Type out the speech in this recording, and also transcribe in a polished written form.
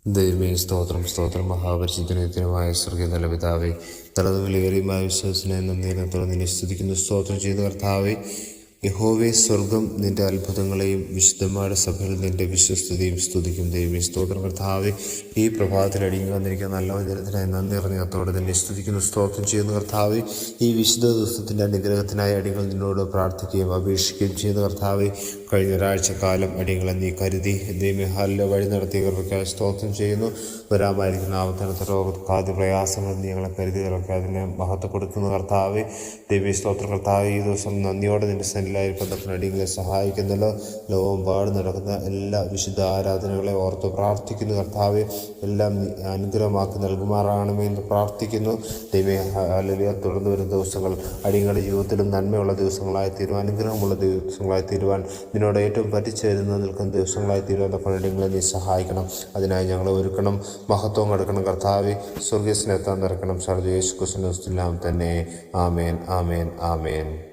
ദൈവമേ സ്തോത്രം സ്തോത്രം. മഹാപരിശുദ്ധനുമായ സ്വർഗീയ നല്ല പിതാവേ, തലതും വിലയേറിയുമായ വിശ്വാസനെ നന്ദിനത്തോടെ നിന്നെ സ്തുതിക്കുന്നു, സ്തോത്രം ചെയ്യുന്ന കർത്താവേ. യഹോവേ, സ്വർഗം നിന്റെ അത്ഭുതങ്ങളെയും വിശുദ്ധന്മാരുടെ സഭയിൽ നിന്റെ വിശ്വസ്തതയും സ്തുതിക്കും. ദൈവമേ സ്തോത്രം കർത്താവേ, ഈ പ്രഭാതത്തിൽ അടിഞ്ഞു വന്നിരിക്കുന്ന നല്ല വചനത്തിനായി നന്ദി അറിഞ്ഞത്തോടെ നിന്നെ സ്തുതിക്കുന്നു, സ്തോത്രം ചെയ്യുന്ന കർത്താവേ. ഈ വിശുദ്ധ ദിവസത്തിൻ്റെ അനുഗ്രഹത്തിനായി അടികൾ നിന്നോട് പ്രാർത്ഥിക്കുകയും അപേക്ഷിക്കുകയും ചെയ്യുന്ന കർത്താവേ. കഴിഞ്ഞ ഒരാഴ്ചക്കാലം അടികളെ നീ കരുതി ദൈവമേ ഹാലിലെ വഴി നടത്തിയവർക്കായി സ്തോത്രം ചെയ്യുന്നു. വരാമായിരിക്കുന്ന ആവത്തനത്തെ രോഗാദ്യ പ്രയാസങ്ങൾ നീ ഞങ്ങളെ കരുതിയവർക്ക് അതിനെ മഹത്വപ്പെടുത്തുന്ന കർത്താവേ. ദൈവമേ സ്തോത്രം കർത്താവേ, ഈ ദിവസം നന്ദിയോടെ നിന്റെ സന്നിധിയിലായിരിക്കുന്ന അടികളെ സഹായിക്കുന്നല്ലോ. ലോകമെമ്പാട് നടക്കുന്ന എല്ലാ വിശുദ്ധ ആരാധനകളെ ഓർത്ത് പ്രാർത്ഥിക്കുന്നു കർത്താവേ. എല്ലാം അനുഗ്രഹമാക്കി നൽകുമാറാകണമേ എന്ന് പ്രാർത്ഥിക്കുന്നു. ദൈവമേ ഹല്ലേലൂയ. തുടർന്ന് വരുന്ന ദിവസങ്ങൾ അടിയങ്ങളുടെ ജീവിതത്തിലും നന്മയുള്ള ദിവസങ്ങളായി തീരുവാൻ, അനുഗ്രഹമുള്ള ദിവസങ്ങളായി തീരുവാൻ, നിന്നോട് ഏറ്റവും പറ്റിച്ചേരുന്ന നിൽക്കുന്ന ദിവസങ്ങളായി തീരുവാൻ അടിയങ്ങളെ നീ സഹായിക്കണം. അതിനായി ഞങ്ങളെ ഒരുക്കണം, മഹത്വം കൊടുക്കണം കർത്താവേ. സ്വർഗീയ സ്നേഹത്താൽ നിറക്കണം. സർവ്വ യേശു ക്രിസ്തുവിൻ നാമത്തിൽ തന്നെ. ആമേൻ, ആമേൻ, ആമേൻ.